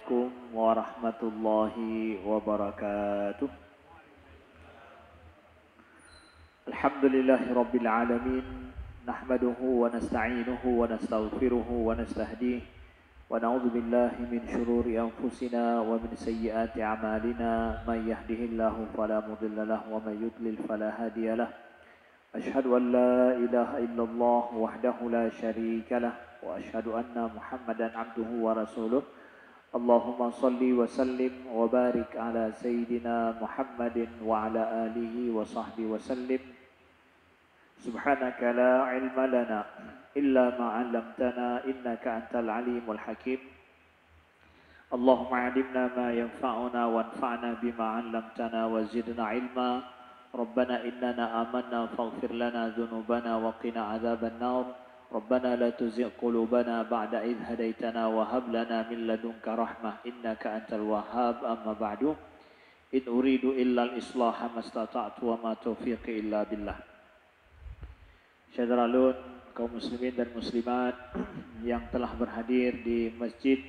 عليكم ورحمة الله وبركاته. الحمد لله رب العالمين، نحمده ونستعينه ونستغفره ونستهديه ونعوذ بالله من شرور أنفسنا ومن سيئات أعمالنا، من يهده الله فلا مضل له ومن يضلل فلا هادي له. أشهد أن لا إله إلا الله وحده لا شريك له وأشهد أن محمدا عبده ورسوله. اللهم صل وسلم وبارك على سيدنا محمد وعلى آله وصحبه وسلم. سبحانك لا علم لنا إلا ما علمتنا إنك أنت العليم الحكيم. اللهم علمنا ما ينفعنا وانفعنا بما علمتنا وزدنا علما. ربنا إننا آمنا فاغفر لنا ذنوبنا وقنا عذاب النار. ربنا لا تزغ قلوبنا بعد إذ هديتنا وهب لنا من لدنك رحمة إنك أنت الوهاب. أما بعد، إن أريد إلا الإصلاح ما استطعت وما توفيقي إلا بالله. Syahdaralun, kaum muslimin dan muslimat yang telah berhadir di Masjid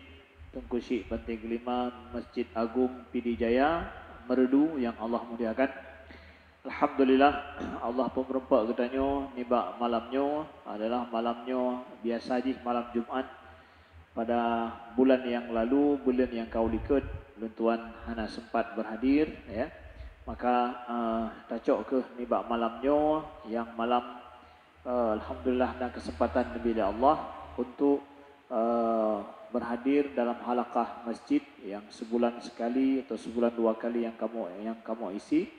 Tunku Syekh Banting Kelima, Masjid Agung Pidi Jaya, Merdu yang Allah muliakan. Alhamdulillah, Allah pun merempak katanya nibak malamnya adalah malamnya biasa je, malam Jumaat pada bulan yang lalu, bulan yang kau likut, tuan hana sempat berhadir ya. Maka tacok ke nibak malamnya yang malam alhamdulillah dan kesempatan Nabi Allah untuk berhadir dalam halaqah masjid yang sebulan sekali atau sebulan dua kali yang kamu isi,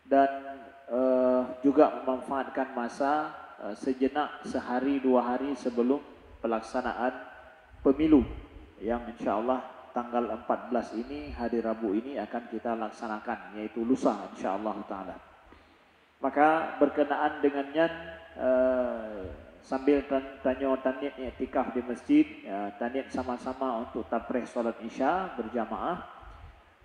dan juga memanfaatkan masa sejenak sehari dua hari sebelum pelaksanaan pemilu yang insyaAllah tanggal 14 ini, hari Rabu ini akan kita laksanakan, yaitu lusa insyaAllah ta'ala. Maka berkenaan dengannya sambil tanya taniat i'tikaf di masjid, taniat sama-sama untuk taprih solat isya berjamaah.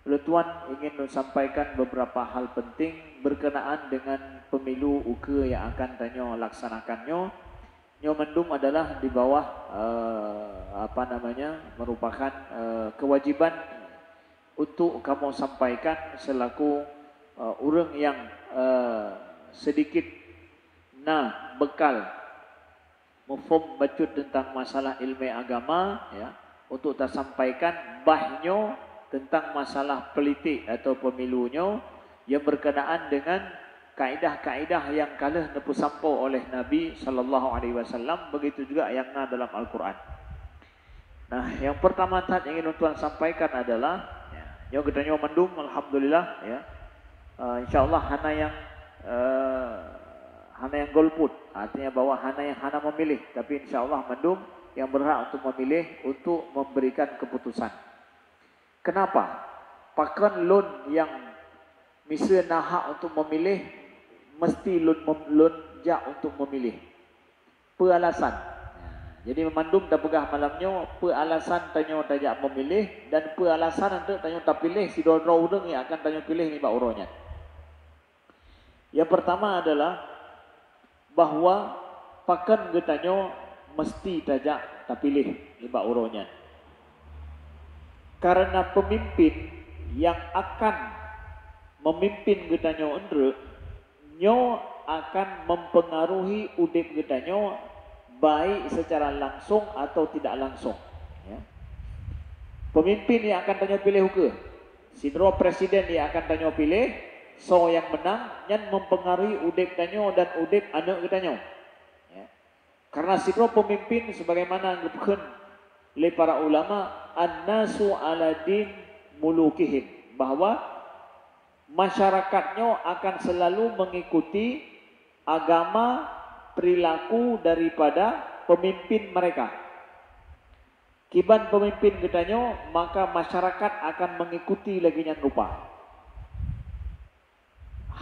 Tuan ingin sampaikan beberapa hal penting berkenaan dengan pemilu UK yang akan tanya laksanakannya. Nyo mendung adalah di bawah merupakan kewajiban untuk kamu sampaikan selaku orang yang sedikit bekal mufhum bacut tentang masalah ilmu agama ya, untuk tak sampaikan bahnya tentang masalah politik atau pemilunya yang berkenaan dengan kaedah-kaedah yang kalah nepu sampau oleh Nabi sallallahu alaihi wasallam, begitu juga yang dalam Al-Quran. Nah, yang pertama yang ingin tuan sampaikan adalah yang kita mendung alhamdulillah ya. InsyaAllah hana yang golput, artinya bahwa hana memilih, tapi insyaAllah mendung yang berhak untuk memilih untuk memberikan keputusan. Kenapa? Pakan lun yang misalnya hak untuk memilih mesti lun jak untuk memilih. Peralasan. Jadi memandum tak pegah malamnya, peralasan tanya tajak memilih dan peralasan untuk tanya tak pilih si dua orang yang akan tanya pilih ni bak urangnya. Yang pertama adalah bahawa pakan getanya mesti tajak tak pilih ni bak urangnya. Karena pemimpin yang akan memimpin getanya endre, nyo akan mempengaruhi udip getanya baik secara langsung atau tidak langsung. Ya. Pemimpin yang akan tanya pilih ke, sidro presiden yang akan tanya pilih, so yang menang yang mempengaruhi udip tanya dan udip anak getanya. Ya. Karena sidro pemimpin sebagaimana ngepken oleh para ulama, an-nasu ala din mulukihim, bahwa masyarakatnya akan selalu mengikuti agama perilaku daripada pemimpin mereka. Kiban pemimpin getanya, maka masyarakat akan mengikuti lagi yang rupa.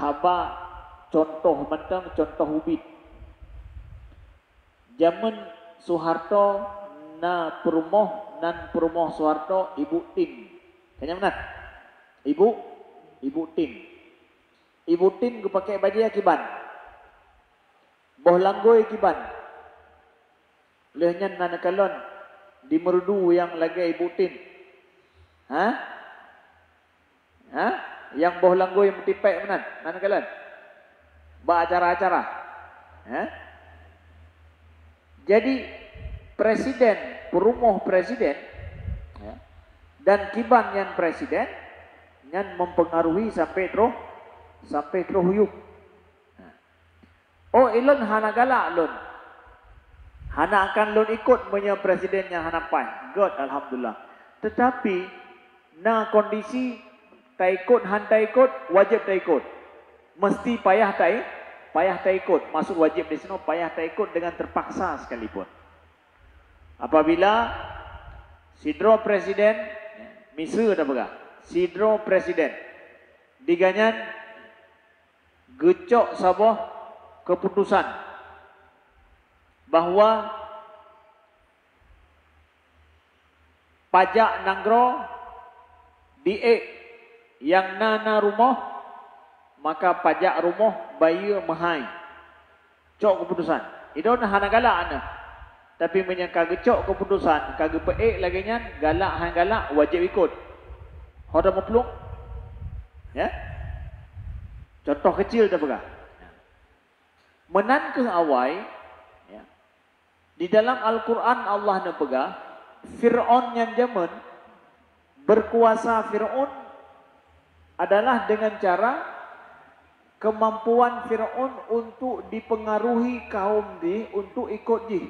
Haba contoh mentang contoh ubit. Zaman Soeharto perumoh Soeharto Ibu Tin. Kayaknya benar? Ibu Tin. Ibu Tin gue pakai baju kiban. Boh langgoi kiban. Lehnya nanakalon di merdu yang lagi Ibu Tin. Ha? Ha? Yang boh langgoi mentipek menan. Mana kalian? Ba acara-acara. Ha? Jadi presiden, perumuh presiden, ya, dan kiban yang presiden yang mempengaruhi sampai terus huyuk. Oh ilun hana galak lun. Hana akan lun ikut punya presidennya hana pai. God alhamdulillah. Tetapi na kondisi tak ikut han tak ikut wajib tak ikut. Mesti payah tak ikut. Masuk wajib di sini payah tak ikut dengan terpaksa sekalipun. Apabila sidro presiden misu ada pegah. Sidro presiden diganyan gecok sabah keputusan bahwa pajak nanggro diek yang nana rumah maka pajak rumah bayi mahai. Cok keputusan. Itu nah hana galak ana. Tapi menyangka gecok keputusan kagak peek lagi nya galak hang galak wajib ikut. Hoda meplung. Ya. Contoh kecil dah pegah. Menan ke awai ya. Di dalam Al-Quran Allah nak pegah Fir'aun yang zaman berkuasa. Fir'aun adalah dengan cara kemampuan Fir'aun untuk dipengaruhi kaum di untuk ikut ji.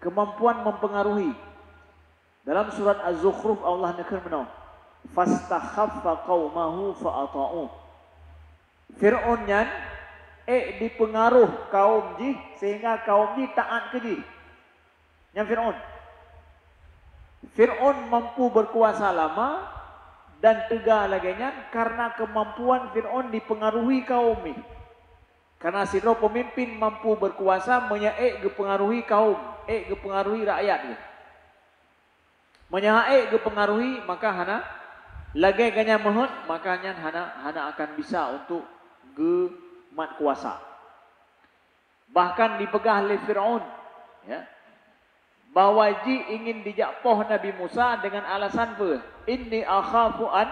Kemampuan mempengaruhi. Dalam surat Az-Zukhruf Allah nak menau fastakhaffa qaumahu fa'ata'u. Fir'aun yang dipengaruh kaum ji sehingga kaum ji taat ke ji. Yang Fir'aun mampu berkuasa lama dan tegak lagi karena kemampuan Fir'aun dipengaruhi kaum ni. Karena sidro pemimpin mampu berkuasa menyaik gepengaruhi kaum, gepengaruhi rakyat ni. Menyaik gepengaruhi maka hana lagi ganya mohon maka hana akan bisa untuk mat kuasa. Bahkan dipegah oleh Fir'aun ya. Bahawa ji ingin dijakpoh Nabi Musa dengan alasan apa? Inni akhafu an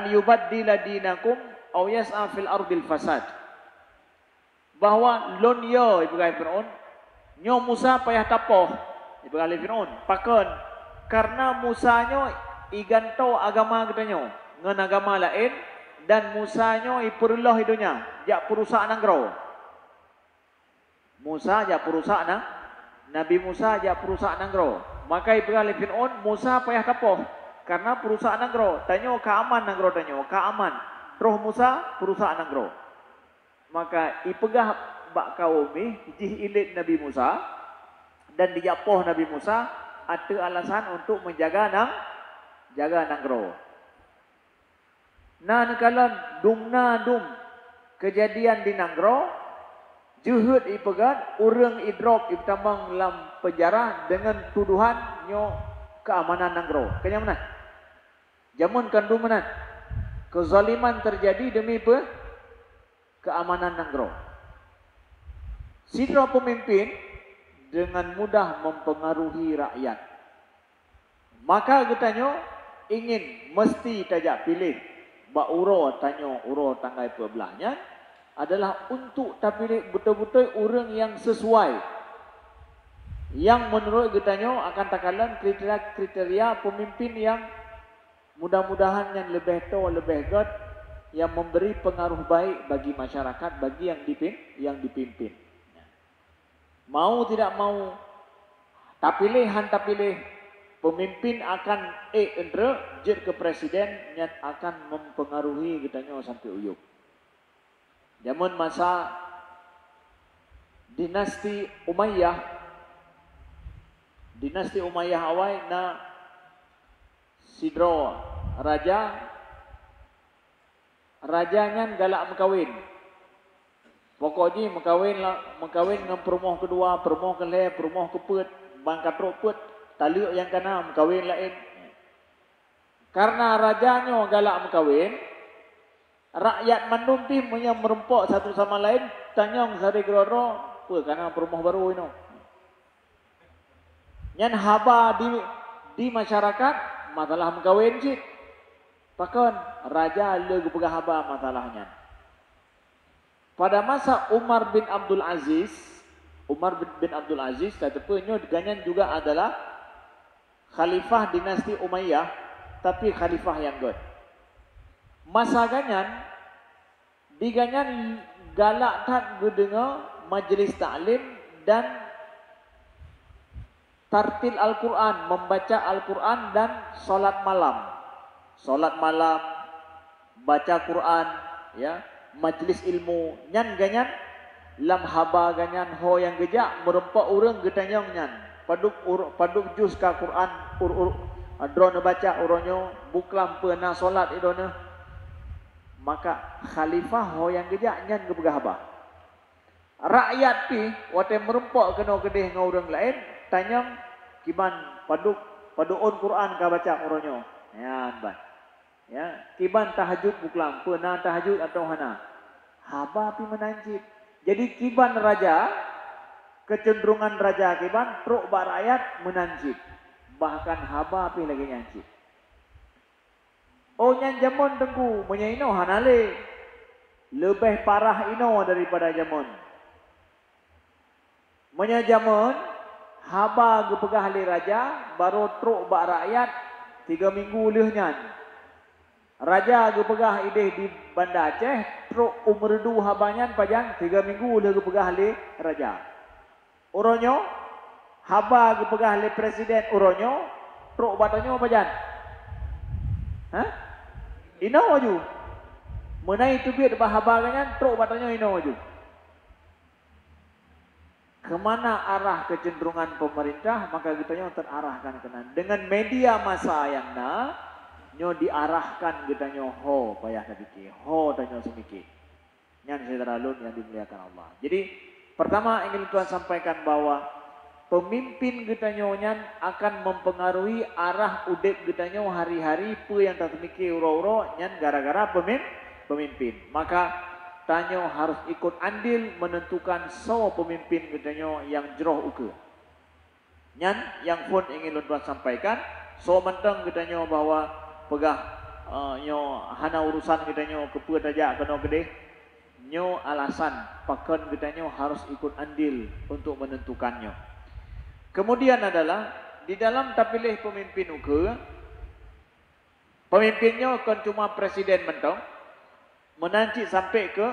yubaddila dinakum aw yas'a fil ardil fasad. Bahawa lon yo ibagai Fir'aun nyo Musa payah tapoh ibagai Fir'aun pakon karena Musa nyo iganto agama katanya ngan agama lain dan Musa nyo iperlah hidunya jak perusak nanggro. Musa jak perusak Nabi Musa jak perusak nanggro. Maka ibagai Fir'aun Musa payah tapoh karena perusak nanggro. Tanyo ka aman nanggro tanyo ka aman. Roh Musa perusak nanggro. Maka ipegah bak kaum ni jih ilit Nabi Musa dan dijapoh Nabi Musa ada alasan untuk menjaga nanggro. Nah nekalan dum kejadian di nanggro juhud ipegat urang idrop ibtamang dalam penjara dengan tuduhan nyo keamanan nanggro. Kenya mana? Jamun kandung mana? Kezaliman terjadi demi keamanan nanggro. Sidra pemimpin dengan mudah mempengaruhi rakyat. Maka katanya ingin mesti tajak pilih bak uro tanyo uro tanggai pebelahnya adalah untuk tapilih betul-betul orang yang sesuai. Yang menurut katanya akan takalan kriteria pemimpin yang mudah-mudahan yang lebih tua, lebih god, yang memberi pengaruh baik bagi masyarakat, bagi yang dipimpin. Mau tidak mau, tak pilih pemimpin akan entre jet ke presiden yang akan mempengaruhi katanya sampai uyuk. Zaman masa dinasti Umayyah awal na sidro rajanya galak mengkawin. Pokoknya mengkawin dengan permoh kedua, permoh kelih, permoh keput, bangkat roput, taliuk yang kena mengkawin lain. Karena rajanya galak mengkawin, rakyat mandumpi punya merempok satu sama lain, tanyong sari geroro, karena permoh baru ini. Yang haba di masyarakat masalah mengkawin cik. Pakon raja legu pegah haba masalahnya. Pada masa Umar bin Abdul Aziz tetapinya ganyan juga adalah khalifah dinasti Umayyah, tapi khalifah yang god. Masa ganyan diganyan galak tak gedenga majlis taklim dan tartil Al-Quran, membaca Al-Quran dan solat malam. Solat malam, baca Quran, ya, majlis ilmu, nyan ganyan, lam haba ganyan ho yang gejak merempak urang getanyong nyan. Paduk jus ka Quran drone baca uronyo buklam pena solat idone. Maka khalifah ho yang gejak nyan gebegah haba. Rakyat pi wate merempak kena kedeh ngau urang lain tanyang kiban paduk Quran ka baca uronyo. Ya, ban. Ya, kiban tahajud buklam, pernah tahajud atau hana. Haba pi menancip. Jadi kiban raja, kecenderungan raja kiban truk ba rakyat menancip. Bahkan haba pi lagi nyancip. Oh nyan jamon tengku menyaino hanale. Lebih parah ino daripada jamon. Menya jamon haba gepegah li raja baru truk ba rakyat 3 minggu leuh nyan. Raja gepegah ideh di Banda Aceh, truk umredu habanyan pajang 3 minggu udah gepegah le raja. Uronyo, haba gepegah le presiden uronyo, truk batanyo pajan. Hah? Ino waju. Menai tubir bahaba ganyan, truk batanyo ino waju. Kemana arah kecenderungan pemerintah, maka kitanya terarahkan kenan. Dengan media massa yang nyo diarahkan kita nyo ho payah nabiki ho tanyo semiki nyan seteralun yang dimuliakan Allah. Jadi pertama ingin Tuhan sampaikan bahwa pemimpin kita nyo nyan akan mempengaruhi arah udep kita nyo hari-hari pu yang tak semiki uro-uro nyan gara-gara pemimpin. Maka tanyo harus ikut andil menentukan so pemimpin kita nyo yang jeroh uke. Nyan yang pun ingin Tuhan sampaikan so mentang kita nyo bahwa pegah nyo hana urusan kita nyo kepua tajak kena gede nyo alasan pakon kita nyo harus ikut andil untuk menentukannya. Kemudian adalah di dalam tapilih pemimpin uke pemimpinnya kan cuma presiden mentong menanci sampai ke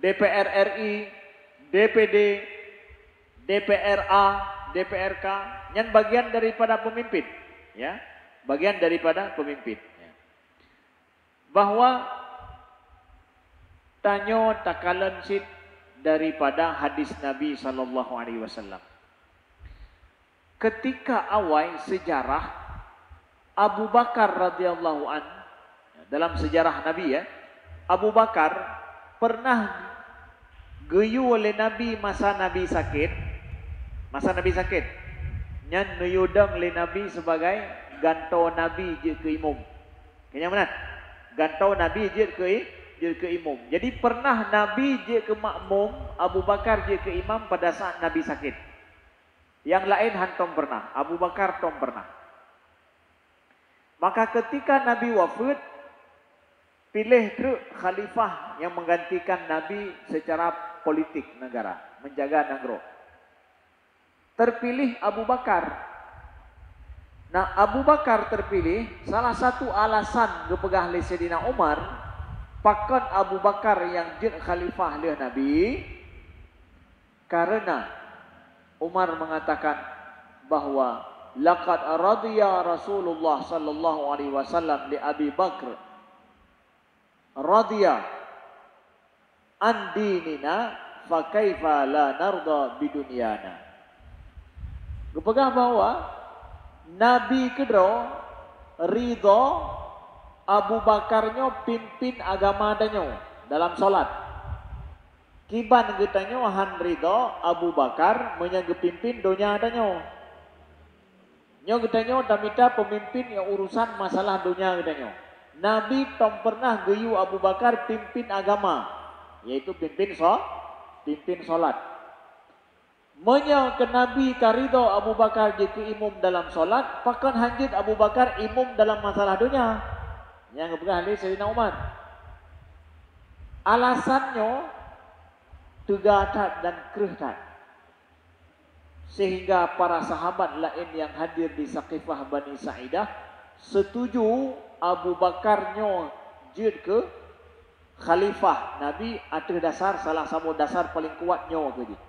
DPR RI, DPD, DPRA, DPRK yang bagian daripada pemimpin, ya. Bagian daripada pemimpin. Bahwa tanyo takalan sit daripada hadis Nabi SAW. Ketika awal sejarah Abu Bakar radhiyallahu an dalam sejarah Nabi ya, Abu Bakar pernah geyu oleh Nabi masa Nabi sakit. Masa Nabi sakit. Nyan nuyudang oleh Nabi sebagai gantau Nabi je ke imam. Kayaknya mana? Gantau Nabi je ke imam. Jadi pernah Nabi je ke makmum, Abu Bakar je ke imam pada saat Nabi sakit. Yang lain hantom pernah, Abu Bakar tom pernah. Maka ketika Nabi wafat, pilih truk khalifah yang menggantikan Nabi secara politik negara, menjaga negara. Terpilih Abu Bakar. Nah, Abu Bakar terpilih, salah satu alasan gepegah le Sayyidina Umar, pakon Abu Bakar yang jin khalifah le Nabi, karena Umar mengatakan bahwa laqad radiya Rasulullah sallallahu alaihi wasallam li Abi Bakr radiya an dinina fa kaifa la narda bidunyana. Gepegah bahwa Nabi kedro ridho Abu Bakarnya pimpin agama danyo dalam solat. Kiban getanyo han ridho Abu Bakar menyang pimpin dunia danyo. Nyo getanyo damita pemimpin yang urusan masalah dunia getanyo. Nabi tom pernah geyu Abu Bakar pimpin agama, yaitu pimpin solat. Menya ke Nabi karido Abu Bakar jika imum dalam solat, pakan hanjit Abu Bakar imum dalam masalah dunia. Yang kebetulan hadis Sayyidina Umar. Alasannya tegatat dan kerehtat. Sehingga para sahabat lain yang hadir di Saqifah Bani Sa'idah setuju Abu Bakarnya jid ke khalifah Nabi atas dasar salah satu dasar paling kuatnya ke dia.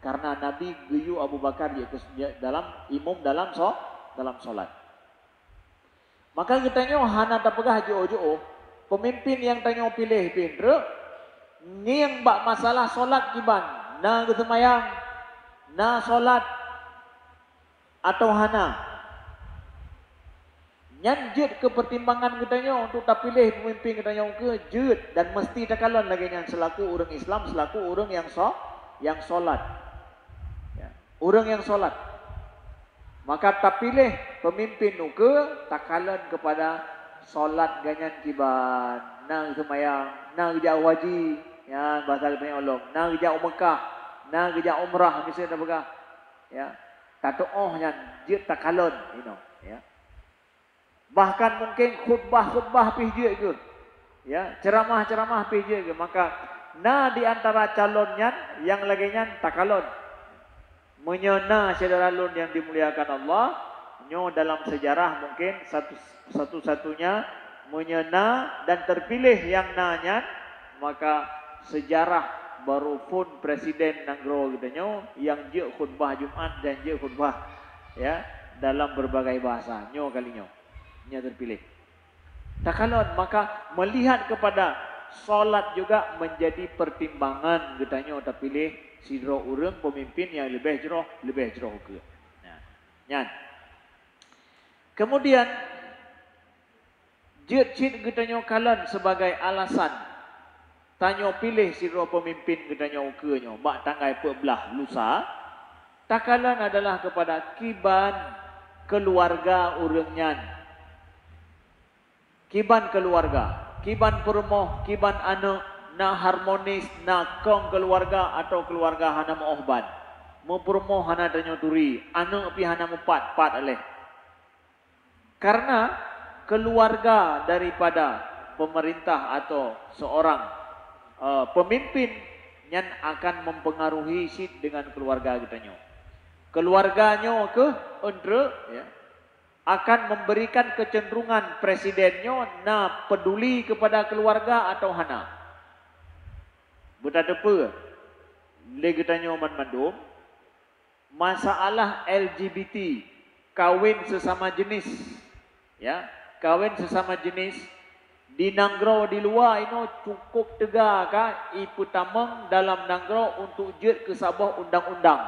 Karena Nabi geyu Abu Bakar dalam imum dalam solat. Maka kita tanya hana tak pegah jo pemimpin yang tanya pilih pindra ni yang bak masalah solat kiban na kesemayang na solat atau hana nyan jid ke pertimbangan katanya untuk tak pilih pemimpin katanya ke jid dan mesti takalan lagi yang selaku orang Islam selaku orang yang solat. Orang yang solat. Maka tak pilih pemimpin ke takalan kepada solat ganyan kiban. Nang semayang, nang kerja wajib, ya bahasa Al-Quran Allah. Nang kerja Mekah, nang kerja umrah misalnya tak pegah. Ya. Tatoh yang jid takalan, ya. Bahkan mungkin khutbah pijik ke. Ya, ceramah pijik ke. Maka di antara calonnya yang laginya takalon. Menyena saudara lun yang dimuliakan Allah, nyo dalam sejarah mungkin satu-satunya menyena dan terpilih yang nanya, maka sejarah baru pun presiden nanggro gitu nyo yang je khutbah Jumat dan je khutbah ya dalam berbagai bahasa nyo kali nyo terpilih. Takalon maka melihat kepada solat juga menjadi pertimbangan kita nyo terpilih sidro urang pemimpin yang lebih jeroh ke. Nah, kemudian jid kita kalan sebagai alasan tanyo pilih sidro pemimpin kita ke nyo bak tanggai pebelah lusa takalan adalah kepada kiban keluarga urangnya. Kiban keluarga, kiban permoh, kiban anak na harmonis na kong keluarga atau keluarga hana mohban mempurmoh hana danyo turi anak pi hana empat aleh karena keluarga daripada pemerintah atau seorang pemimpin yang akan mempengaruhi sid dengan keluarga kita keluarganya ke entre ya akan memberikan kecenderungan presidennya na peduli kepada keluarga atau hana. Betapa lagi tanya mandum masalah LGBT kawin sesama jenis ya kawin sesama jenis di nanggro di luar ini cukup tegak kah ipu tamang dalam nanggro untuk jid ke sabah undang-undang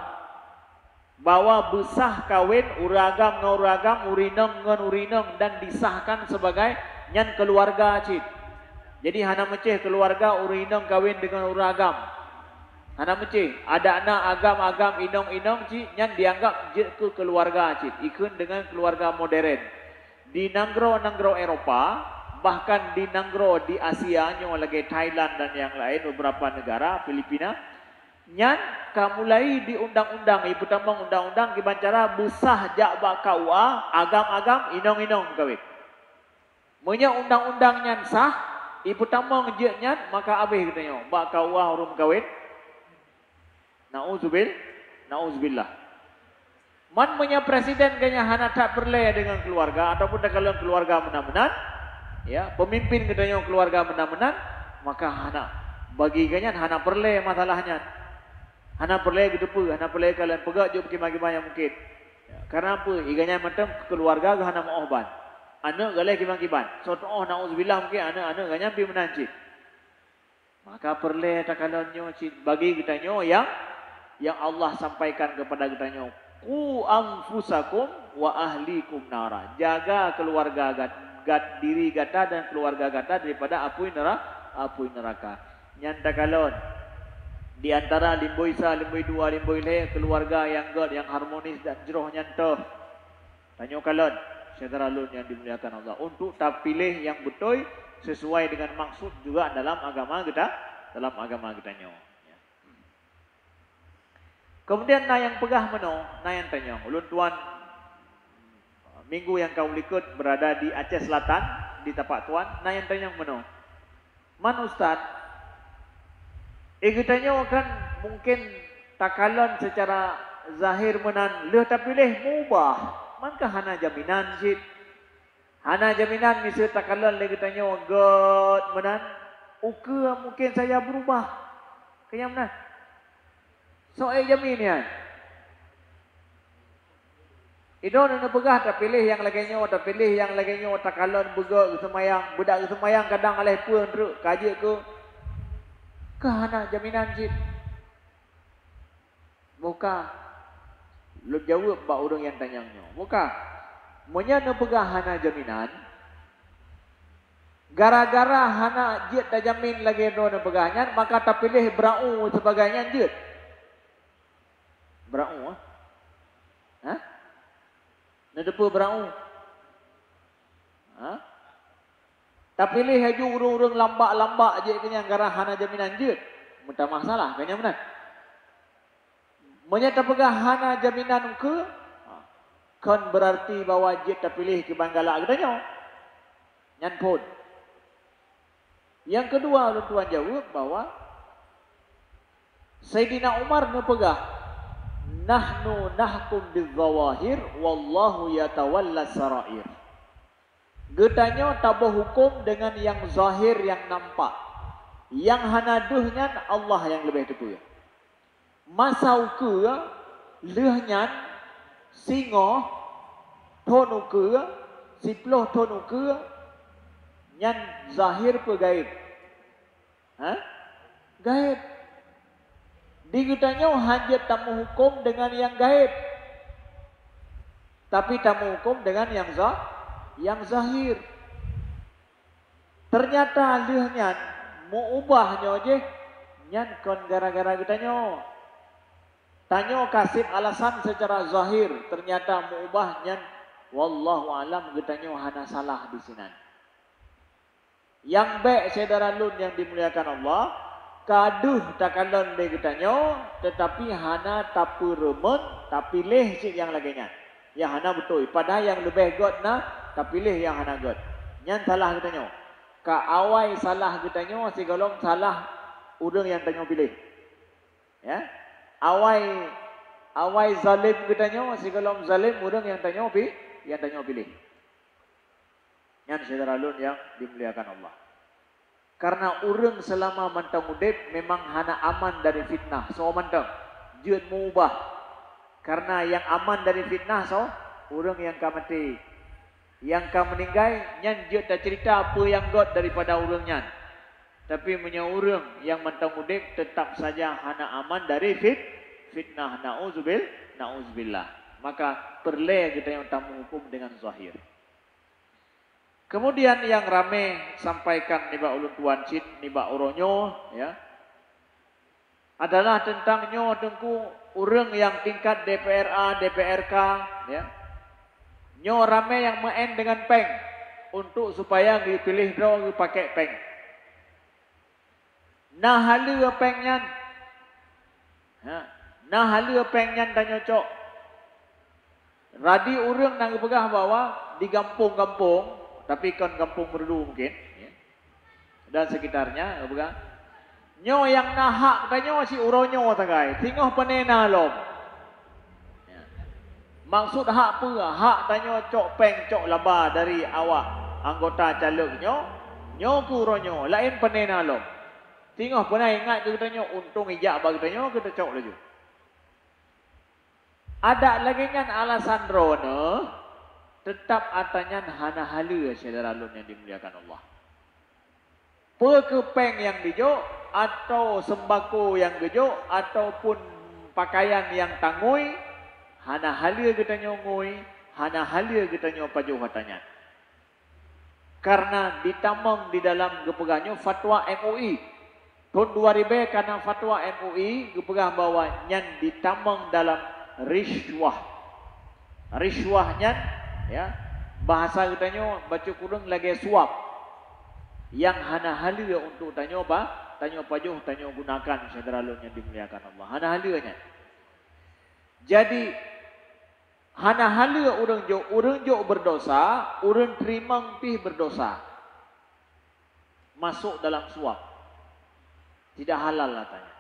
bahwa besah kawin uragam dengan uragam urineng dengan urineng dan disahkan sebagai nyan keluarga cid. Jadi hana meceh keluarga urinong kawin dengan uragam. Hana meceh ada anak agam-agam inong-inong cik yang dianggap jid ke keluarga cik. Ikun dengan keluarga modern. Di nanggro Eropa, bahkan di nanggro di Asia nyo lagi Thailand dan yang lain beberapa negara Filipina, nyan kamulai di undang-undang ibu tambang undang-undang kibancara besah jak bak KUA agam-agam inong-inong kawin. Menya undang-undang nyan sah ibu tambang jeknya maka abih katanya bak KUA hurum kawin. Nauzubillah. Man punya presiden kayaknya hana tak perle dengan keluarga ataupun kalau keluarga menan-menan ya pemimpin katanya keluarga menan-menan maka hana bagi kayaknya hana perle masalahnya. Hana perle gitu pu, hana perle kalian pegak jo gimana mungkin. Ya, karena apa? Iganya macam keluarga hana mohban. Anak galih kiban-kiban. So nauzubillah mungkin anak ganya pi menanci. Maka perle takalonyo bagi kita nyo yang Allah sampaikan kepada kita nyo. Ku anfusakum wa ahlikum nara. Jaga keluarga diri gata dan keluarga gata daripada api neraka. Nyan takalon di antara limboi sa, limboi dua, limboi le keluarga yang harmonis dan jeroh nyantoh. Tanyo kalon saudara lun yang dimuliakan Allah untuk tak pilih yang betul sesuai dengan maksud juga dalam agama kita nyo. Kemudian na yang pegah meno, na yang tanya, ulun tuan minggu yang kau ikut berada di Aceh Selatan, di tapak tuan, na yang tanya meno. Man Ustaz, tanya kan mungkin takalon secara zahir menan, leh tapi leh mubah, mankah hana jaminan sih? Hana jaminan misal takalon leh tanya god menan, uke mungkin saya berubah, kaya menan. So jamin ya. Ino na pegah tak pilih yang lagi nyo, tak pilih yang lagi nyo, tak kalon bega semayang, budak semayang kadang alih pun teruk kaji ke. Hana jaminan jid. Muka lu jawab bak orang yang tanya nyo. Muka monya na pegah hana jaminan. Gara-gara hana jid tak jamin lagi no na pegahnya, maka tak pilih berau sebagainya jid. Berau ha? Nedepa berau. Ha? Tak pilih haju urung-urung lambak-lambak je kena gara hana jaminan je. Mudah masalah kanya benar. Menyata pegah hana jaminan ke kan berarti bahawa je tak pilih ke banggala katanya. Nyan pun. Yang kedua orang tuan jawab bahawa Sayyidina Umar ne pegah nahnu nahkum bizawahir wallahu yatawalla sarair. Getanya tabah hukum dengan yang zahir yang nampak. Yang hanaduhnya Allah yang lebih tepu. Masa uke lehnya singo tonuke siploh tonuke nyan zahir pe gaib. Ha? Gaib. Digitanya hajat tamu hukum dengan yang gaib. Tapi tamu hukum dengan yang zahir. Ternyata lehnya mau ubahnya je nyan kon gara-gara kitanya. Tanya kasih alasan secara zahir, ternyata mau ubah nyan wallahu alam kitanya hana salah di sini. Yang baik saudara lun yang dimuliakan Allah, kaduh takalon de kitanya, tetapi hana tapu remen, tapi leh cik yang laginya. Yang hana betul. Padahal yang lebih god na, tapi leh yang hana god. Nyan salah kitanya. Ka awai salah kitanya, si golong salah udang yang tanya pilih. Ya, awai zalim kitanya, si golong zalim udang yang tanya pilih. Nyan saudara lun yang dimuliakan Allah. Karena orang selama mantang udip memang hana aman dari fitnah. So mantang, jud mengubah. Karena yang aman dari fitnah so, orang yang ka mati. Yang ka meninggal, nyan jud tak cerita apa yang god daripada orang nyan. Tapi punya orang yang mantang udip tetap saja hana aman dari fitnah. Na'uzubillah. Maka perlu kita yang tamu hukum dengan zahir. Kemudian yang rame sampaikan niba ulun tuan cid, niba uronyo, ya, adalah tentang nyo tengku urang yang tingkat DPRA, DPRK, ya, nyo rame yang main dengan peng untuk supaya dipilih draw pakai peng. Nah halu pengnyan, ya, nah halu pengnyan dan nyocok. Radi urang nang pegah bawa di kampung-kampung. Tapi kan kampung merdu mungkin ya. Dan sekitarnya bukan nyo yang nahak katanya si uronyo tagai tinggal panena lom ya. Maksud hak apa hak tanya cok peng cok laba dari awak anggota caleg nyo ku uronyo lain panena lom tinggal pernah ingat kita tanya untung ijak bagi tanya kita cok laju ada lagi kan alasan rona tetap atanya hana halu saudara lun yang dimuliakan Allah. Pekepeng yang dijo atau sembako yang gejo ataupun pakaian yang tangui hana halu kita nyongui, hana halu kita nyopajo katanya. Karena ditamong di dalam gepegahnya fatwa MUI. Tahun 2000 karena fatwa MUI gepegah bahwa nyan ditamong dalam riswah. Riswahnya ya, bahasa kitanya baca kurang lagi suap yang hana halu untuk tanya apa? Tanya pajuh, tanya gunakan saudara lun yang dimuliakan Allah. Hana halunya. Jadi hana hala urang jok berdosa, urang terima pih berdosa. Masuk dalam suap. Tidak halal katanya.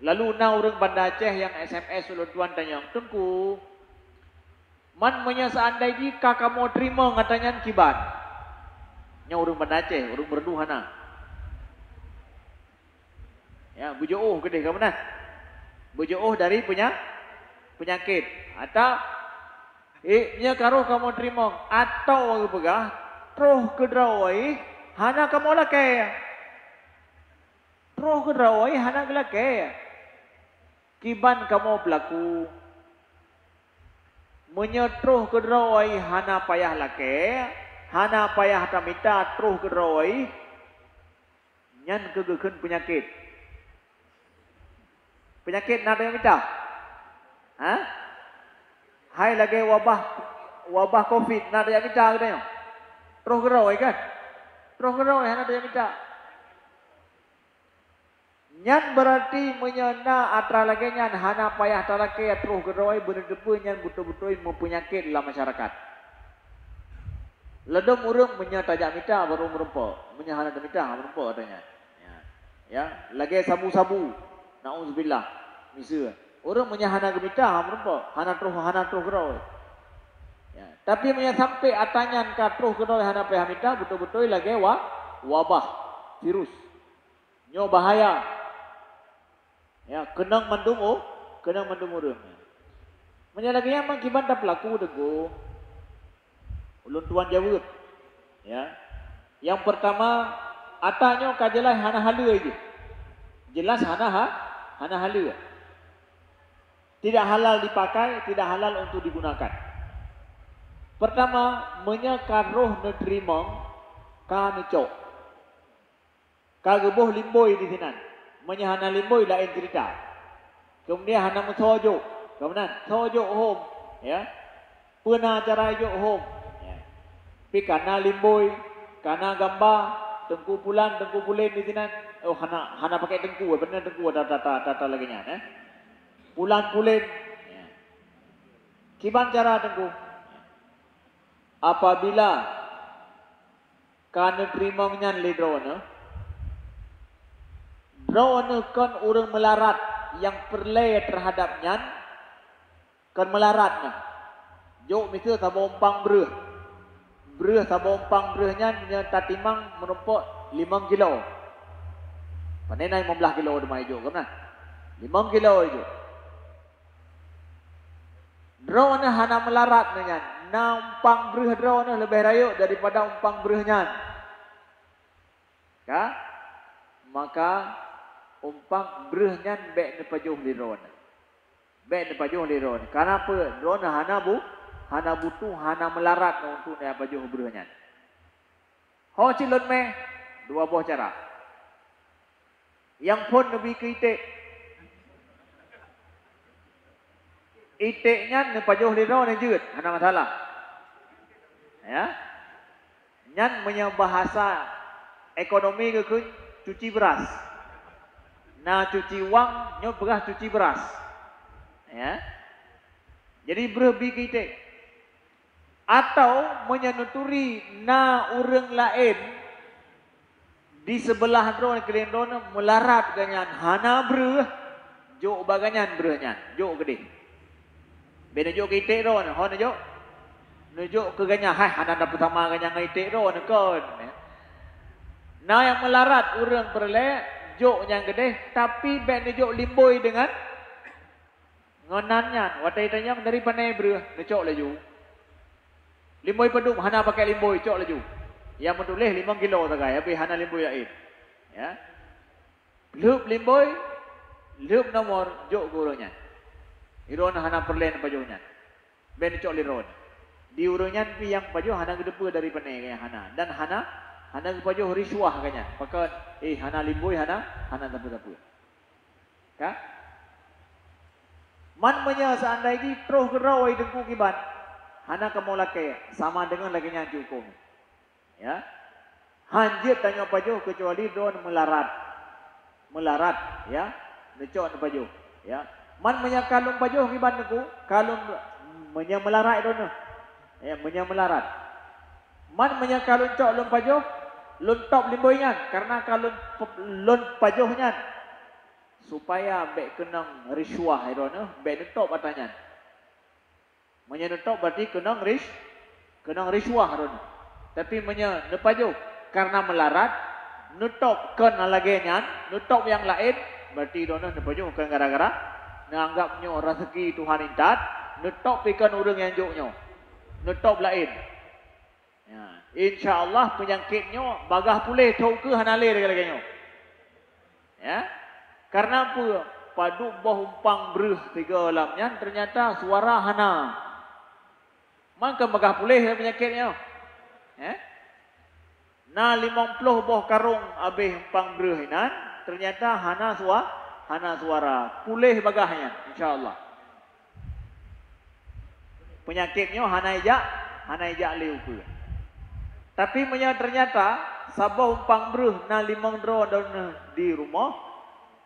Lalu na orang Banda Aceh yang SMS ulun tuan tanya, "Tengku, man punya seandai jika kamu terima katanya kiban." Nya orang Banda Aceh, orang berdu hana. Ya, bujooh gede kamu nah. Bujooh dari penyakit. Atau nya karo kamu terima atau begah troh kedrawai hana kamu lakai. Troh kedrawai hana lakai. Kiban kamu pelaku menyetruh kedrawai hana payah lake, hana payah tamita truh kedrawai nyan kegeken penyakit. Penyakit nada yang minta? Hah? Hai lagi wabah COVID nada yang minta katanya. Truh kedrawai kan? Truh kedrawai hana yang minta. Nyan berarti menyena atra lagi nyan hana payah talake atruh gerawai bener-bener nyan betul-betul mempenyakit dalam masyarakat. Ledem urang menyatajak mita baru merempa, menyahana mita merempa katanya. Ya, lagi sabu-sabu. Nauzubillah. Misal, urang menyahana mita merempa, hana truh gerawai. Ya, tapi menyang sampai atanyan ka truh gerawai hana payah mita betul-betul lagi wabah virus. Nyo bahaya. Ya, kenang mandum urang. Menyalaginya mang kiban tak pelaku dego. Ulun tuan jawab. Ya. Yang pertama, atanya kajelah hana halu aja. Jelas hana halu. Tidak halal dipakai, tidak halal untuk digunakan. Pertama, menyakar roh nedrimong ka necok. Kagebuh limboi di sinan. Menyahana limboi lain cerita. Kemudian hana mensojo. Kemudian sojo home. Ya. Pernah cara jo home. Ya. Pi karena limboi, karena gambar, tengku pulan di sini. Oh hana pakai tengku, benar tengku data lagi nya. Pulan. Ya. Kiban cara tengku. Apabila karena terima nyan lidrona. Drone kan orang melarat yang perle terhadapnya kan melaratnya. Jok misal sabompang breh sabompang brehnya tatimang menumpuk 5 kilo. Panena 15 kilo demai jok kan? 5 kilo itu. Drone hana melarat nya. Nampang breh drone lebih rayuk daripada umpang brehnya. Ka? Maka umpang brehnya bek ne pajuh liron. Bek ne pajuh liron. Karena apa? Drone hana butuh, hana melarat untuk ne pajuh brehnya. Ho cilon me dua buah cara. Yang pun lebih ke itik. Itiknya ne pajuh liron ne jeut, hana masalah. Ya. Nyan punya bahasa ekonomi ke cuci beras. Nah cuci uang, nyo beras cuci beras. Ya. Jadi berlebih kita. Atau menyenuturi na orang lain di sebelah drone kelendon melarat ganyan hana breh jok baganyan brehnya jok gede. Beda jok kita drone, hona jok. Nujok ke ganyan hai hana dapat sama ganyan kita drone kon. Nah yang melarat orang perle jok yang gede tapi ben jok limboi dengan ngonannya watai tanya dari panai breh necok laju limboi peduk hana pakai limboi cok laju yang mentulih 5 kilo tagai tapi hana limboi lain ya lup limboi lup nomor jok gurunya iron hana perlen pajunya ben cok liron di urunyan pi yang pajuh hana gedepe dari panai hana dan hana kepajuh risuah kanya. Pakai hana limboi hana tapu-tapu. Ka? Man menya seandainya troh gerawai dengku kiban. Hana kamu laki sama dengan lagi yang cukup. Ya. Hanjir tanya pajuh kecuali don melarat. Ya. Necok pajuh. Ya. Man menyakalum pajuh kiban ku kalum menyamelarat dono. Ya, menyamelarat. Man menyakalun cok lum pajuh lun top limboingan karena kalun lun pajuhnya supaya bek kenang riswah dono, bek nutup atanya. Menyenutup berarti kenang riswah dono. Tapi menyepajuh karena melarat nutup kan lagenya, nutup yang lain berarti dono nepajuh bukan gara-gara nanggapnya rezeki Tuhan intat, nutup ikan urang yang joknya. Nutup lain. Ya, insya-Allah penyakitnya bagah pulih tau ke hanale lagi-laginya. Ya. Karena apa? Padu boh umpang bereh tiga alamnya ternyata suara hana. Maka bagah pulih penyakitnya. Ya. Nah 50 boh karung habis umpang bereh inan ternyata hana suara. Pulih bagahnya insya-Allah. Penyakitnya hana ijak liu ke. Tapi ternyata sabah umpang beruh na 5 dro di rumah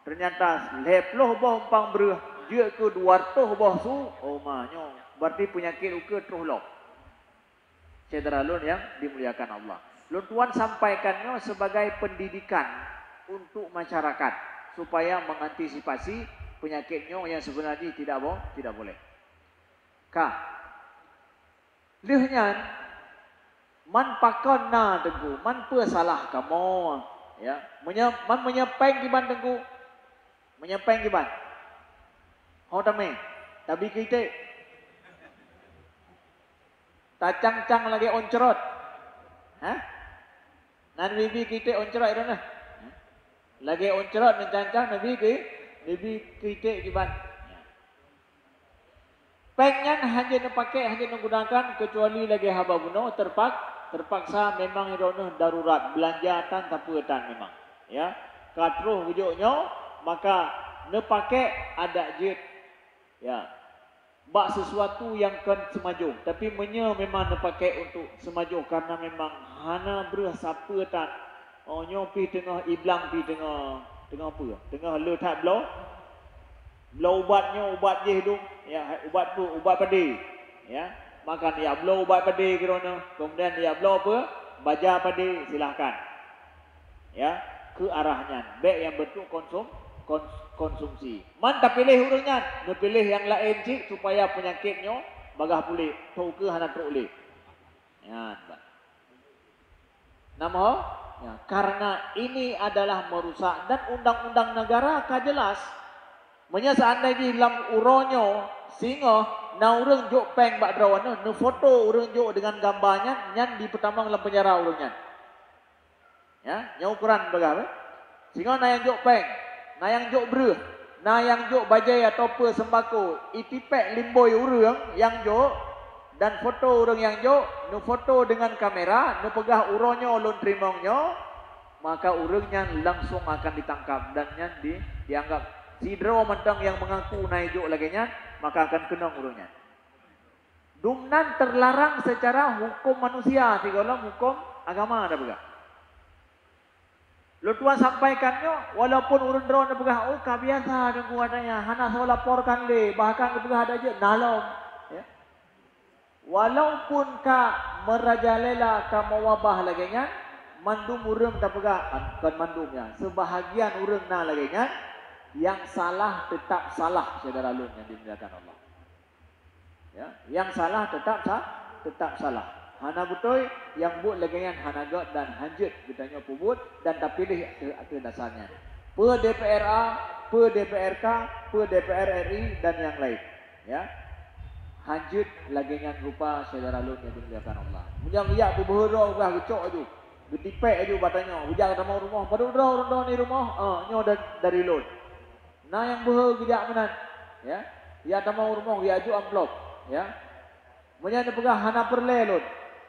ternyata 10 boh umpang beruh dia ke 200 boh su oh manyo berarti penyakit uke terus lok. Saudara lun yang dimuliakan Allah. Lun tuan sampaikannya sebagai pendidikan untuk masyarakat supaya mengantisipasi penyakitnya yang sebenarnya tidak boleh. Lihnya man pakon na tengku, man pe salah kamu, ya, man menyepeng kiban tengku, menyepeng kiban. Hodame, tapi kita, tacang-cang lagi oncerot, hah? Nan bibi kita oncerot itu nah, lagi oncerot mencang-cang nabi kita kiban. Pengen hanya pakai hanya menggunakan kecuali lagi haba buno terpaksa memang irono darurat belanjatan tapi etan memang ya katruh wujudnya maka ne pakai ada jet ya bak sesuatu yang kan semaju tapi memang ne pakai untuk semaju karena memang hana berah siapa etan oh nyopi tengah iblang pi tengah apa tengah letak blow ubatnya ubat je hidup ya ubat padi ya makan dia blow ubat padi kerana kemudian dia blow apa baja padi silahkan ya ke arahnya baik yang bentuk konsumsi man tak pilih urangnya dia pilih yang lain cik supaya penyakitnya bagah pulih tau ke hana terulih ya nama ya karena ini adalah merusak dan undang-undang negara ka jelas. Menya seandainya dalam uronyo singa na urang jok peng bak drawan no foto urang jok dengan gambarnya nyan di pertama dalam penjara urangnya. Ya, nya ukuran bagaimana? Singa na yang jok peng, na yang jok breh, na yang jok bajai atau pe sembako, itipek limboy urang yang jok dan foto urang yang jok, no foto dengan kamera, no pegah uronyo ulun trimongnya, maka urangnya langsung akan ditangkap dan nyan dianggap sidro mentang yang mengaku naik juk laginya maka akan kena urungnya. Dumnan terlarang secara hukum manusia, tiga hukum agama ada begah. Lu tuan sampaikannya walaupun urun drone ada begah oh biasa dengan adanya hana saya laporkan le bahkan begah ada je nalom ya. Walaupun ka merajalela ka mewabah laginya mandum urang tak begah kan mandumnya sebahagian urang na laginya yang salah tetap salah saudara lun yang dimuliakan Allah. Ya, yang salah tetap salah. Hana betul yang buat lagian hana god dan hanjut ditanya pubut dan tak pilih ke dasarnya. Per DPRA, per DPRK, per DPR RI dan yang lain. Ya. Hanjut lagian rupa saudara lun yang dimuliakan Allah. Mujang iya buburo gah gecok aju. Getipek aju batanya. Hujang sama rumah, padu dah ni rumah. Nyo dari lun. Nah yang bohong tidak menan, ya, ya tamu rumah dia aju amplop, ya, punya nepegah hana perlelun,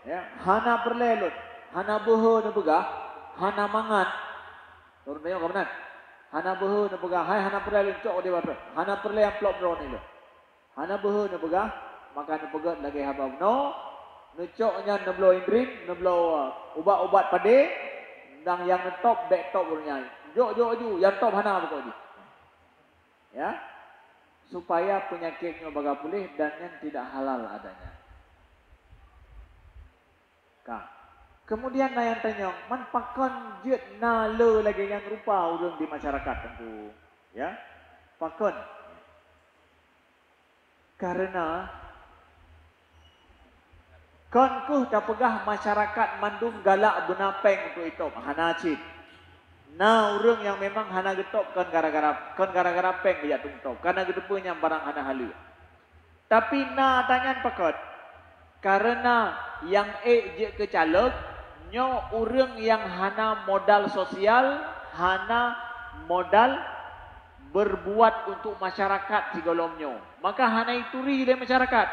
ya, hana perlelun, hana bohong nepegah, hana mangan, turun tanya kemenan, hana bohong nepegah, hai hana perlelun cok dia berapa, hana perle amplop drone itu, hana bohong nepegah, maka nepegah lagi habam no, nucoknya neblo indrim, neblo ubat pade, dan yang top back top urnya, jok yang top hana betul. Ya, supaya penyakitnya baga pulih dan yang tidak halal adanya. Kang. Kemudian na yang tanya, man pakon jet na le lagi yang rupa urang di masyarakat tentu, ya. Pakon. Karena kon kuh tak pegah masyarakat mandung galak benapeng untuk itu, hana cid. Nah, orang yang memang hana getop kan gara-gara peng dia tungtop. Karena gedepenya barang hana halu. Tapi na tangan pakot. Karena yang je kecalek, nyo orang yang hana modal sosial, hana modal berbuat untuk masyarakat sigolomnyo. Maka hana ituri dari masyarakat.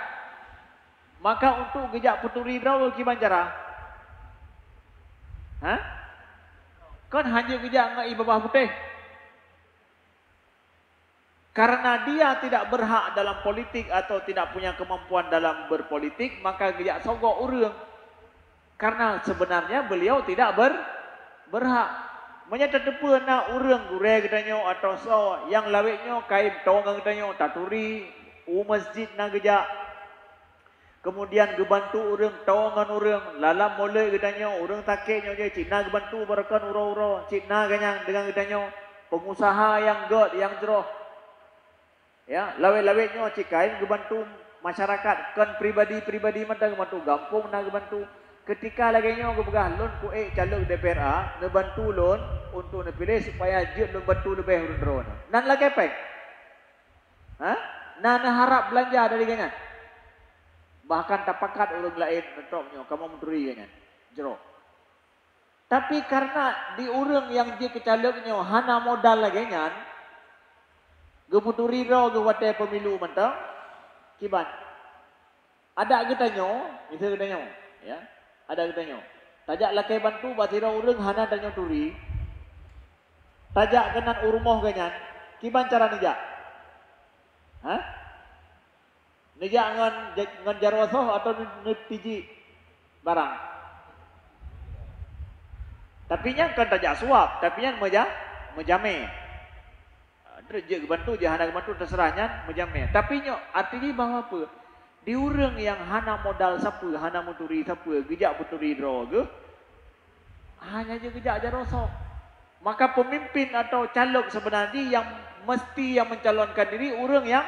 Maka untuk gejak puturi draw gimana cara? Hah? Kan hanya gejak ngai babah putih. Karena dia tidak berhak dalam politik atau tidak punya kemampuan dalam berpolitik, maka gejak sogok urang. Karena sebenarnya beliau tidak berhak. Menyata tepu na urang gure gedanyo atau so yang laweknyo kain tongang gedanyo taturi masjid na gejak. Kemudian gebantu urang tawangan urang lalam mole gedanyo urang takeknyo je cina gebantu barakan uro-uro cina ganyang dengan gedanyo pengusaha yang god yang jeroh ya lawe-laweknyo cikain gebantu masyarakat kan pribadi-pribadi mata gebantu gampung na gebantu ketika lagi nyo gebegah lon ku calon DPRA ngebantu lon untuk nepilih supaya je lon bantu lebih urang drone nan lagi pek ha nan harap belanja dari ganyan. Bahkan tapakat orang lain mentoknya kamu menteri kan jero. Tapi karena di orang yang dia kecaleknya hana modal lagi kan, gemuturi ro gewate pemilu mentok, kiban. Ada getanyo, itu getanyo, ya. Ada getanyo. Tajak lakai bantu batira orang hana danyo turi. Tajak kenan urmoh ganyan, kiban cara nijak? Hah? Nijak ngan jarwasoh atau netiji barang. Tapi nya kan tajak suap, tapi nya menjame. Derje bantu je hana bantu terserahnya menjame. Tapi nya artinya bahawa apa? Di urang yang hana modal sapu, hana muturi sapu, gejak puturi droge. Hanya je gejak jarwasoh. Maka pemimpin atau calon sebenarnya yang mesti yang mencalonkan diri urang yang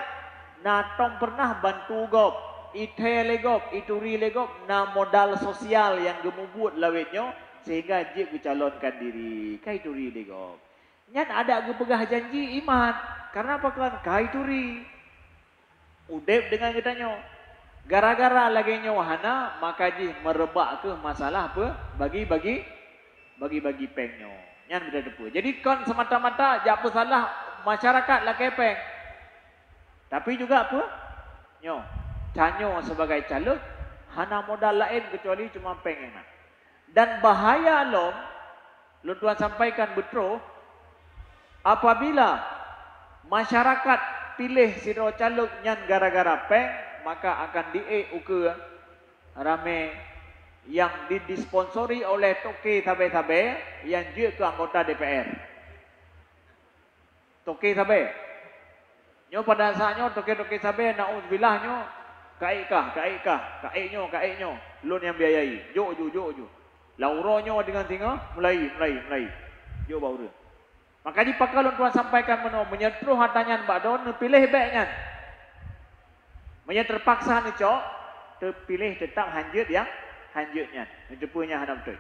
na tong pernah bantu gop, ite legop, ituri legop, na modal sosial yang gemubut lawetnyo sehingga dia calonkan diri. Kai turi legop. Nyan ada gepegah janji iman. Karena apa kan? Kai turi. Udep dengan getanyo. Gara-gara lagi nyo hana maka ji merebak ke masalah apa? Bagi-bagi pengnyo. Nyan beda depu. Jadi kon semata-mata jak salah masyarakat lah kepeng. Tapi juga apa? Nyo, canyo sebagai calon hana modal lain kecuali cuma pengen. Dan bahaya lom tuan sampaikan betul apabila masyarakat pilih siro calon nyan gara-gara peng maka akan uke rame yang disponsori oleh toke tabe-tabe yang juga ke anggota DPR. Toke tabe. Nyo pada saatnya toke-toke sabe naudzubillah nyo kaikah nyo lon yang biayai jo lauro nyo dengan tinggal mulai jo bauru maka dipakai lon tuan sampaikan menyetruh hatanya mbak don pilih baiknya terpaksa ni cok terpilih tetap hanjutnya menjepunya hadap tu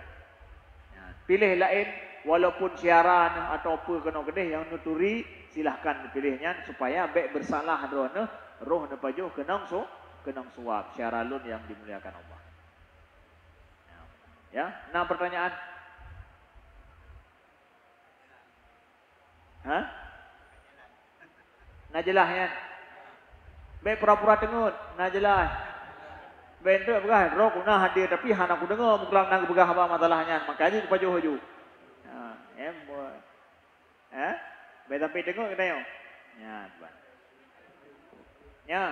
pilih lain walaupun siaran atau apa kena kedeh yang nuturi silahkan pilihnya supaya baik bersalah drone roh nepajo kenang suap syaralun yang dimuliakan Allah. Ya, nah pertanyaan. Hah? Nah jelas ya. Baik pura-pura tengut, nah jelas. Bentuk begah roh kuna hadir tapi hana aku dengar muklang nang begah apa masalahnya makanya kepajo haju. Tapi tengok kita yo. Ya, tuan. Ya.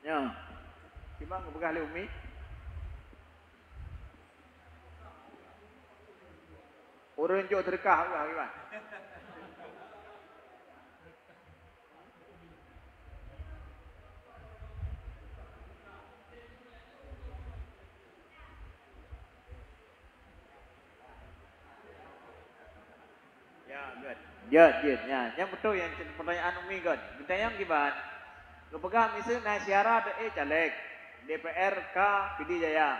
Ya. Gimana begah le umi? Orang jauh terkah juga gimana? Ya, good. Good. Ya, yang betul yang pertanyaan umi good. Pertanyaan gimana? Kepegang misalnya naik siara caleg DPR K PD Jaya.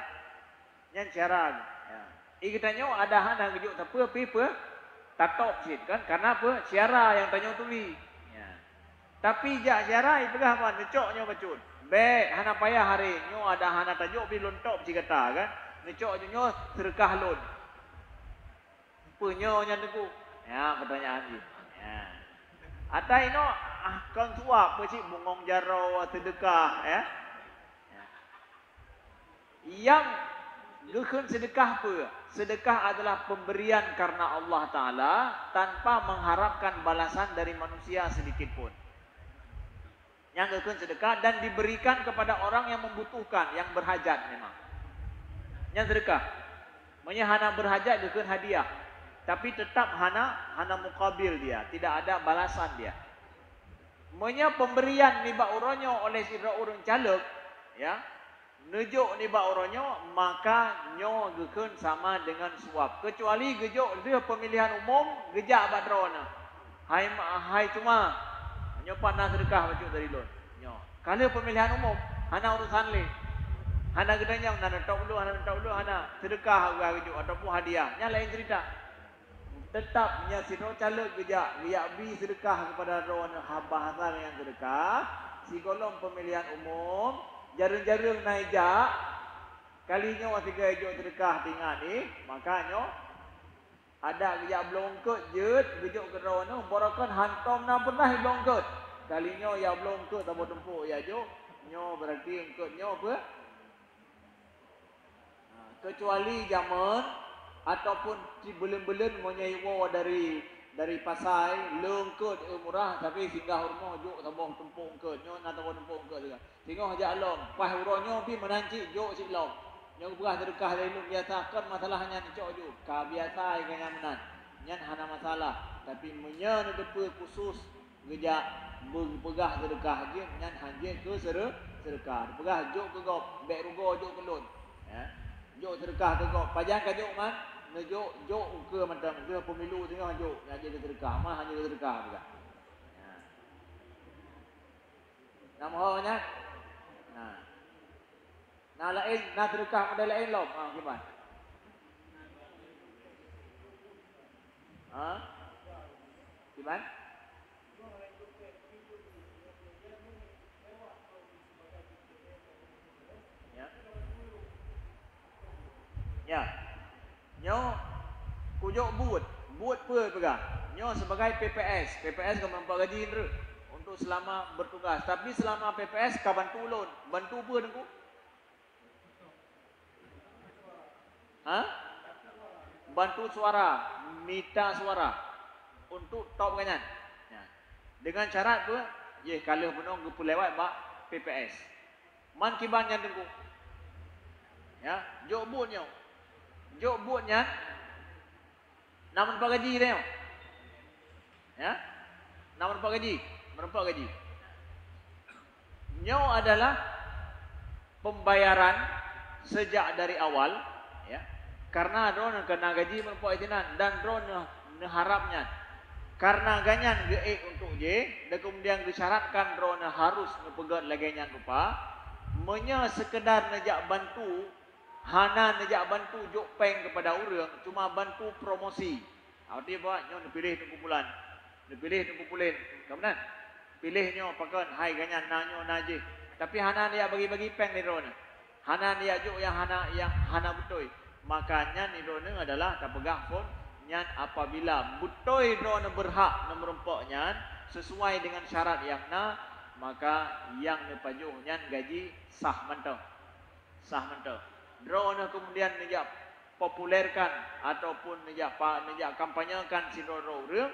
Yang siara. Ya. Ikutnya ada hana gejuk tapi apa? Tatok sih kan karena apa? Siara yang tanya tuli. Ya. Tapi jak siara ipegah apa? Necoknya becut. Be hana payah hari nyo ada hana tajuk bi lontok si kata kan. Necok nyo sedekah lon. Punyo nya teku. Ya, pertanyaan ni. Ya. Ada ino kon suap mesti bungong jaro sedekah ya. Ya. Yang gekeun sedekah apa? Sedekah adalah pemberian karena Allah Ta'ala tanpa mengharapkan balasan dari manusia sedikit pun. Yang gekeun sedekah dan diberikan kepada orang yang membutuhkan, yang berhajat memang. Yang sedekah. Maknanya hana berhajat gekeun hadiah. Tapi tetap hana mukabil dia, tidak ada balasan dia. Maknanya pemberian ni bak uronyo oleh si orang caleg, ya. Nejuk ni bak uronyo maka nyo gekeun sama dengan suap. Kecuali gejuk dia pemilihan umum gejak bak drona. Hai cuma nyo pandang sedekah bacuk dari lon. Nyo. Kalau pemilihan umum hana urusan le. Hana gedanya hana tok dulu, hana sedekah gejuk ataupun hadiah. Nya lain cerita. Tetapnya si no caleg gejak bi sedekah kepada drona bahasa yang sedekah. Si golong pemilihan umum jarang-jarang naijak kalinya waktu gejok sedekah tinggal ni makanya ada gejak blongkot jet gejok ke drona borokan hantom na pernah blongkot kalinya ya blongkot tabo tempuk ya jo nyo berarti engkotnyo apa kecuali zaman ataupun si belum-belum menyaiwa dari pasai lengkut murah tapi singgah rumah juk tambah tempuk engkotnyo na tambah tempuk engkot juga singgah aja alom pas uronyo pi menanci juk si lom nyo berah sedekah dari lu biasa kan masalahnya ni cok juk ka biasa kanya menan nyan hana masalah tapi menyen depe khusus gejak berpegah sedekah je nyan hanje ke sedekah pegah juk ke gop bek rugo juk kelun ya juk sedekah ke gop pajang ka juk man jok ke macam ke pemilu tengah jok ngaji ke sedekah mah hanya ke sedekah juga. Ya. Namanya nah lain nak sedekah model lain lom. Gimana? Gimana? Ya. Ya. Nyo kujok buat apa pegang nyo sebagai PPS kau mempak gaji indra untuk selama bertugas tapi selama PPS kau bantu ulun bantu apa dengku bantu suara minta suara untuk top kanyan ya. Dengan syarat apa ye kalau benar gepu lewat bak PPS man kiban yang dengku ya jok buatnya jok buatnya namun pak gaji dia ya namun pak gaji merempak gaji nyo adalah pembayaran sejak dari awal ya karena drone kena gaji merempak itinan dan drone harapnya karena ganyan ge untuk je dan kemudian disyaratkan drone harus ngepegat lagi nya rupa menya sekedar nejak bantu hana nejak bantu jok peng kepada orang cuma bantu promosi. Arti apa? Nyo pilih kumpulan. Pilih kumpulan. Kemudian pilih nyo pakan hai ganyan nanyo naje. Tapi hana dia bagi-bagi peng ni drone. Hana dia jok yang hana betul. Makanya ni drone adalah tak pegah pun nyan apabila betul drone berhak merempaknya sesuai dengan syarat yang maka yang dipajuk nyan gaji sah mentau. Sah mentau. Drone kemudian nejak populerkan ataupun nejak kampanyekan si drone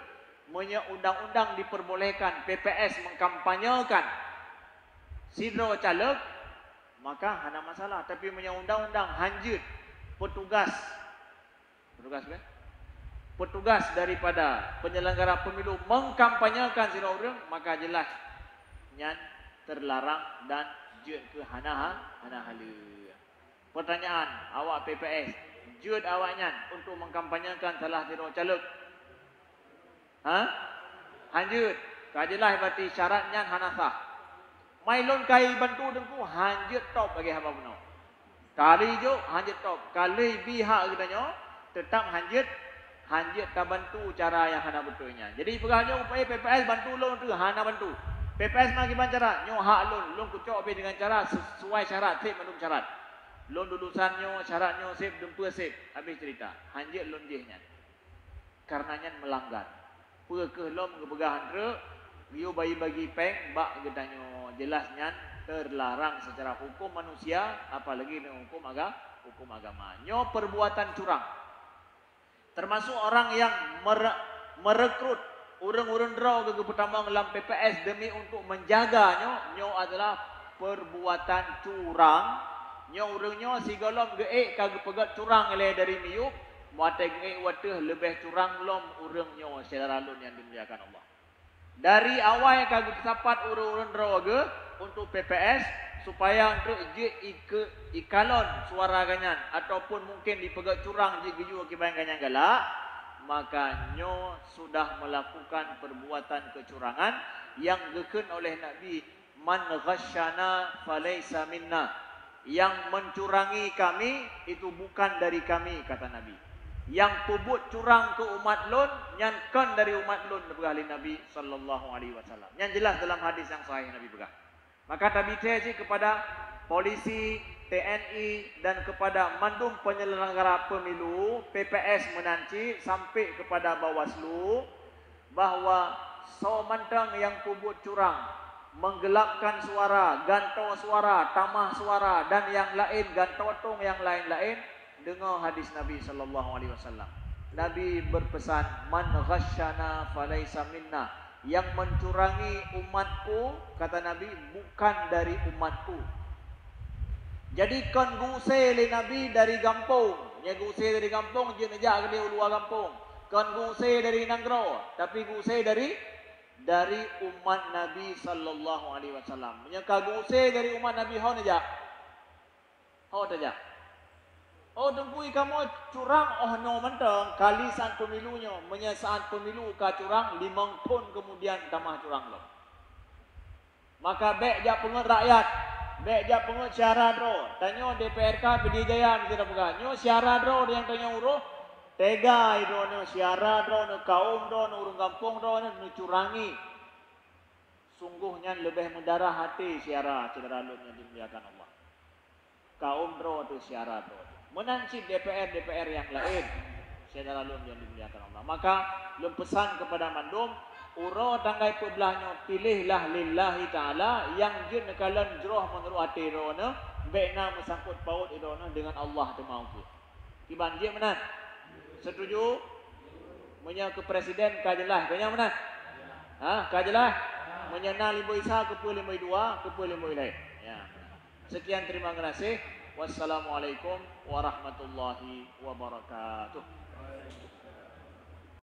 undang-undang diperbolehkan PPS mengkampanyekan sidro caleg, maka hana masalah. Tapi punya undang-undang hanjut petugas petugas daripada penyelenggara pemilu mengkampanyekan sidro urang, maka jelas nyan terlarang dan jud ke hana hala. Pertanyaan, awak PPS, jud awaknya untuk mengkampanyekan salah sidro caleg? Hanjut. Kajelah berarti syaratnya hana sah. Mailon kai bantu dengku hanjut top bagi hamba benar. Kali jo hanjut top. Kali pihak katanya tetap hanjut tak bantu cara yang hana betulnya. Jadi pegahnya upaya PPS bantu lon tu hana bantu. PPS mah gimana cara? Nyo hak lon kucok be dengan cara sesuai syarat, sip menurut syarat. Lon lulusannya syaratnya sip dempu sip. Habis cerita. Hanjut lon jehnya. Karenanya melanggar. Pekeh lom kepegahan re, bio bagi peng, bak gedanya jelasnya terlarang secara hukum manusia, apalagi dengan hukum agama. Nyo perbuatan curang. Termasuk orang yang merekrut urang-urang draw ke petambang dalam PPS demi untuk menjaganya, nyo adalah perbuatan curang. Nyo urangnya sigolom geek kagak pegat curang ele dari miuk. Muatai wateh lebih curang lom urangnya secara lon yang dimuliakan Allah. Dari awal kagak tersapat urang-urang raga untuk PPS supaya untuk ikalon suara ganyan ataupun mungkin dipegat curang je geju akibat ganyan galak, maka nyo sudah melakukan perbuatan kecurangan yang geken oleh Nabi, man ghasyana falaysa minna. Yang mencurangi kami itu bukan dari kami, kata Nabi. Yang pubut curang ke umat lon, nyankan dari umat lon berkali Nabi sallallahu alaihi wasallam. Yang jelas dalam hadis yang sahih Nabi berkata. Maka Nabi cakap kepada polisi, TNI dan kepada mandum penyelenggara pemilu, PPS menanci sampai kepada Bawaslu bahawa somantang yang pubut curang, menggelapkan suara, gantau suara, tamah suara dan yang lain, gantotong yang lain-lain. Dengar hadis Nabi sallallahu alaihi wasallam. Nabi berpesan, man ghasyana falaysa minna. Yang mencurangi umatku, kata Nabi, bukan dari umatku. Jadi kan guse le Nabi dari kampung, nya guse dari kampung je nejak ke dia luar kampung. Kan guse dari Nanggro, tapi guse dari umat Nabi sallallahu alaihi wasallam. Nya kaguse dari umat Nabi hau nejak. Hau tajak. Oh dengkui kamu curang, oh no mentang kali saat pemilunya, saat pemilu ka curang 5 tahun kemudian tamah curang lo. Maka bek jak pengen rakyat, bek jak pengen syarat ro, tanya DPRK PD Jaya tidak bukan, nyo syarat ro yang tanya uruh, tega itu nyo syarat ro, nyo kaum ro, nyo urung kampung ro, nyo curangi. Sungguhnya lebih mendarah hati syarat cedera lo yang dimuliakan Allah. Kaum ro tu syarat ro. Menancip DPR yang lain secara lum yang dimuliakan Allah. Maka lum pesan kepada mandum uro tanggai pebelahnya pilihlah lillahi ta'ala yang jin nekalan jroh menurut hati rona baikna mesangkut paut irona dengan Allah temauku. Tiban dia menan. Setuju? Menya ke presiden kajelah kanya menan. Kajelah menyana 5 isa ke 5 dua ke 5 lain. Ya. Sekian terima kasih. Wassalamualaikum warahmatullahi wabarakatuh.